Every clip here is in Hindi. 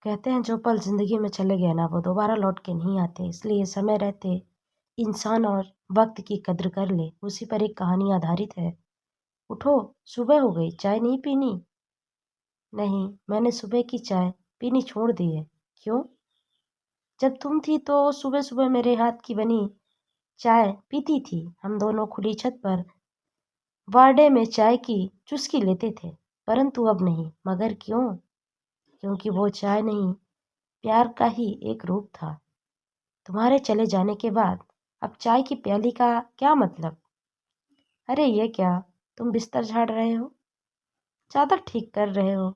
कहते हैं जो पल ज़िंदगी में चले गए ना वो दोबारा लौट के नहीं आते, इसलिए समय रहते इंसान और वक़्त की कद्र कर ले। उसी पर एक कहानी आधारित है। उठो, सुबह हो गई, चाय नहीं पीनी? नहीं, मैंने सुबह की चाय पीनी छोड़ दी है। क्यों? जब तुम थी तो सुबह-सुबह मेरे हाथ की बनी चाय पीती थी। हम दोनों खुली छत पर बारडे में चाय की चुस्की लेते थे। परंतु अब नहीं। मगर क्यों? क्योंकि वो चाय नहीं, प्यार का ही एक रूप था। तुम्हारे चले जाने के बाद अब चाय की प्याली का क्या मतलब? अरे ये क्या, तुम बिस्तर झाड़ रहे हो? चादर ठीक कर रहे हो?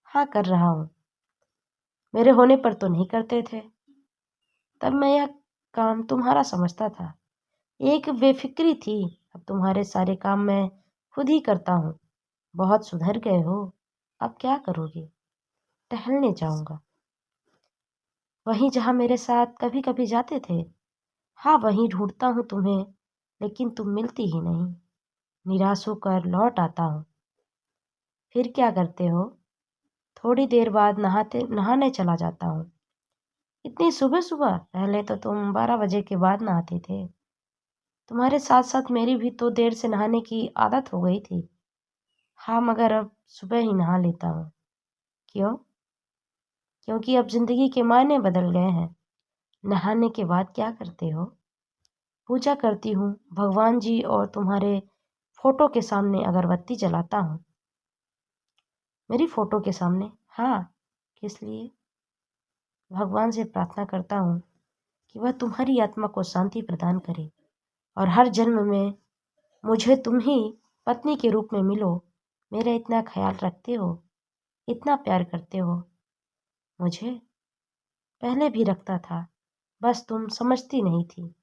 हाँ, कर रहा हूँ। मेरे होने पर तो नहीं करते थे। तब मैं यह काम तुम्हारा समझता था। एक बेफिक्री थी। अब तुम्हारे सारे काम मैं खुद ही करता हूँ। बहुत सुधर गए हो। अब क्या करोगे? टहलने जाऊंगा। वहीं जहाँ मेरे साथ कभी कभी जाते थे। हाँ, वहीं ढूंढता हूँ तुम्हें, लेकिन तुम मिलती ही नहीं। निराश होकर लौट आता हूँ। फिर क्या करते हो? थोड़ी देर बाद नहाने चला जाता हूँ। इतनी सुबह सुबह? पहले तो तुम 12 बजे के बाद नहाते थे। तुम्हारे साथ साथ मेरी भी तो देर से नहाने की आदत हो गई थी। हाँ, मगर अब सुबह ही नहा लेता हूँ। क्यों? क्योंकि अब जिंदगी के मायने बदल गए हैं। नहाने के बाद क्या करते हो? पूजा करती हूँ, भगवान जी और तुम्हारे फोटो के सामने अगरबत्ती जलाता हूँ। मेरी फोटो के सामने? हाँ। किस लिए? भगवान से प्रार्थना करता हूँ कि वह तुम्हारी आत्मा को शांति प्रदान करे और हर जन्म में मुझे तुम ही पत्नी के रूप में मिलो। मेरा इतना ख्याल रखते हो, इतना प्यार करते हो मुझे। पहले भी रखता था, बस तुम समझती नहीं थी।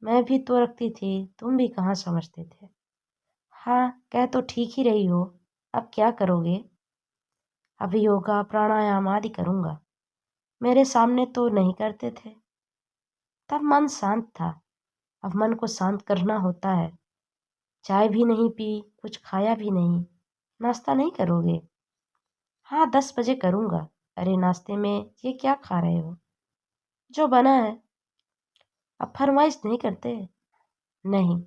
मैं भी तो रखती थी, तुम भी कहाँ समझते थे। हाँ, कह तो ठीक ही रही हो। अब क्या करोगे? अभी योगा प्राणायाम आदि करूँगा। मेरे सामने तो नहीं करते थे। तब मन शांत था। अब मन को शांत करना होता है। चाय भी नहीं पी, कुछ खाया भी नहीं। नाश्ता नहीं करोगे? हाँ, 10 बजे करूँगा। अरे नाश्ते में ये क्या खा रहे हो? जो बना है। अब फरमाइश नहीं करते? नहीं,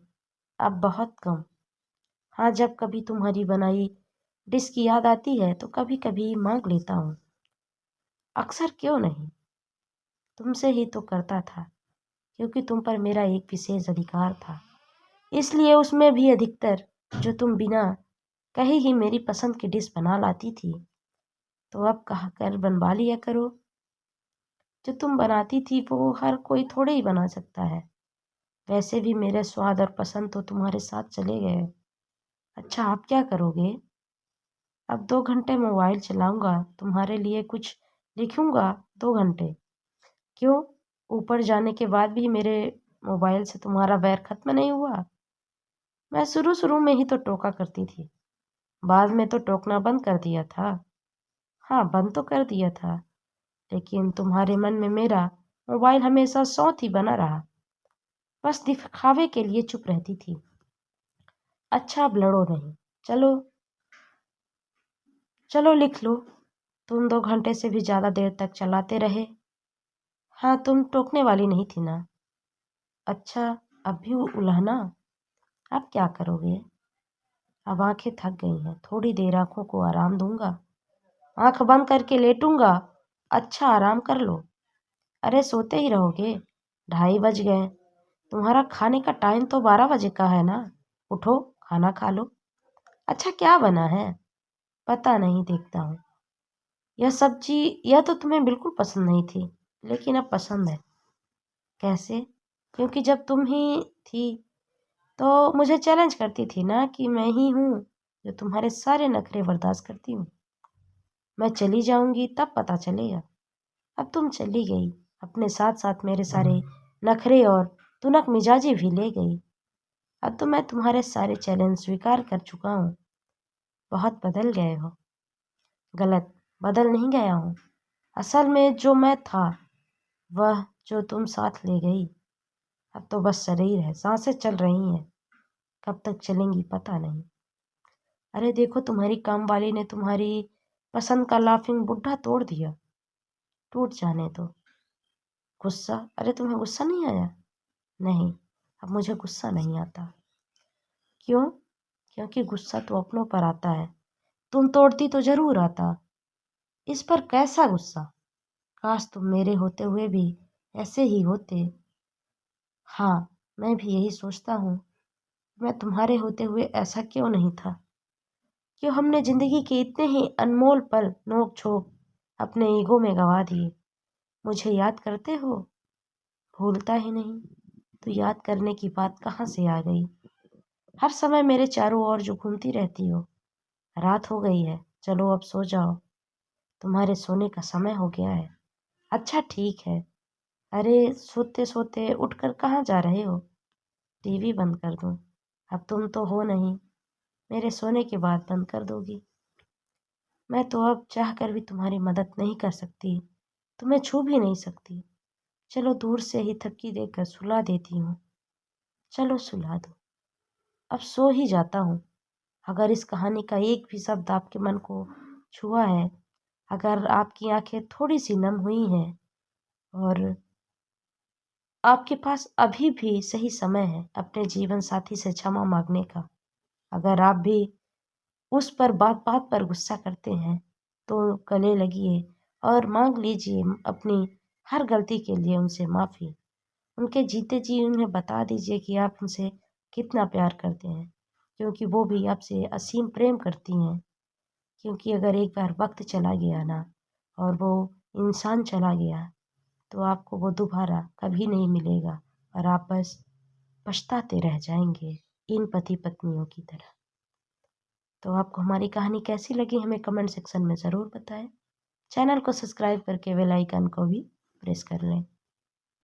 अब बहुत कम। हाँ, जब कभी तुम्हारी बनाई डिश की याद आती है तो कभी कभी मांग लेता हूँ। अक्सर क्यों नहीं? तुमसे ही तो करता था, क्योंकि तुम पर मेरा एक विशेष अधिकार था। इसलिए उसमें भी अधिकतर जो तुम बिना कहे ही मेरी पसंद की डिश बना लाती थी। तो अब कहा कर बनवा लिया करो। जो तुम बनाती थी वो हर कोई थोड़े ही बना सकता है। वैसे भी मेरे स्वाद और पसंद तो तुम्हारे साथ चले गए। अच्छा, आप क्या करोगे? अब 2 घंटे मोबाइल चलाऊंगा, तुम्हारे लिए कुछ लिखूंगा। 2 घंटे? क्यों? ऊपर जाने के बाद भी मेरे मोबाइल से तुम्हारा वैर खत्म नहीं हुआ? मैं शुरू शुरू में ही तो टोका करती थी, बाद में तो टोकना बंद कर दिया था। हाँ, बंद तो कर दिया था, लेकिन तुम्हारे मन में मेरा मोबाइल हमेशा सौत ही बना रहा। बस दिखावे के लिए चुप रहती थी। अच्छा, अब लड़ो नहीं। चलो, चलो लिख लो। तुम 2 घंटे से भी ज्यादा देर तक चलाते रहे। हाँ, तुम टोकने वाली नहीं थी ना। अच्छा, अब भी उलहना? अब क्या करोगे? अब आंखें थक गई हैं, थोड़ी देर आंखों को आराम दूंगा। आंख बंद करके लेटूंगा। अच्छा, आराम कर लो। अरे सोते ही रहोगे? 2:30 बज गए। तुम्हारा खाने का टाइम तो 12 बजे का है ना। उठो, खाना खा लो। अच्छा, क्या बना है? पता नहीं, देखता हूँ। यह सब्जी, यह तो तुम्हें बिल्कुल पसंद नहीं थी, लेकिन अब पसंद है। कैसे? क्योंकि जब तुम ही थी तो मुझे चैलेंज करती थी ना कि मैं ही हूँ जो तुम्हारे सारे नखरे बर्दाश्त करती हूँ। मैं चली जाऊंगी तब पता चलेगा। अब तुम चली गई, अपने साथ साथ मेरे सारे नखरे और तुनक मिजाजी भी ले गई। अब तो मैं तुम्हारे सारे चैलेंज स्वीकार कर चुका हूँ। बहुत बदल गए हो। गलत, बदल नहीं गया हूँ। असल में जो मैं था, वह जो तुम साथ ले गई। अब तो बस शरीर है, सांसें चल रही हैं। कब तक चलेंगी पता नहीं। अरे देखो, तुम्हारी काम वाली ने तुम्हारी पसंद का लाफिंग बुड्ढा तोड़ दिया। टूट जाने दो। गुस्सा? अरे तुम्हें गुस्सा नहीं आया? नहीं, अब मुझे गुस्सा नहीं आता। क्यों? क्योंकि गुस्सा तो अपनों पर आता है। तुम तोड़ती तो जरूर आता। इस पर कैसा गुस्सा? काश तुम मेरे होते हुए भी ऐसे ही होते। हाँ, मैं भी यही सोचता हूँ। मैं तुम्हारे होते हुए ऐसा क्यों नहीं था? क्यों हमने जिंदगी के इतने ही अनमोल पल नोक झोंक अपने ईगो में गंवा दिए। मुझे याद करते हो? भूलता ही नहीं। तो याद करने की बात कहाँ से आ गई? हर समय मेरे चारों ओर जो घूमती रहती हो। रात हो गई है, चलो अब सो जाओ। तुम्हारे सोने का समय हो गया है। अच्छा ठीक है। अरे सोते सोते उठकर कहाँ जा रहे हो? टीवी बंद कर दूं? अब तुम तो हो नहीं, मेरे सोने के बाद बंद कर दोगी। मैं तो अब चाह कर भी तुम्हारी मदद नहीं कर सकती, तुम्हें छू भी नहीं सकती। चलो दूर से ही थपकी देकर सुला देती हूँ। चलो सुला दो। अब सो ही जाता हूँ। अगर इस कहानी का एक भी शब्द आपके मन को छुआ है, अगर आपकी आंखें थोड़ी सी नम हुई हैं और आपके पास अभी भी सही समय है अपने जीवन साथी से क्षमा मांगने का, अगर आप भी उस पर बात बात पर गुस्सा करते हैं, तो गले लगिए और मांग लीजिए अपनी हर गलती के लिए उनसे माफ़ी। उनके जीते जी उन्हें बता दीजिए कि आप उनसे कितना प्यार करते हैं, क्योंकि वो भी आपसे असीम प्रेम करती हैं। क्योंकि अगर एक बार वक्त चला गया ना और वो इंसान चला गया, तो आपको वो दोबारा कभी नहीं मिलेगा और आप बस पछताते रह जाएंगे, इन पति पत्नियों की तरह। तो आपको हमारी कहानी कैसी लगी हमें कमेंट सेक्शन में ज़रूर बताएं। चैनल को सब्सक्राइब करके बेल आइकन को भी प्रेस कर लें।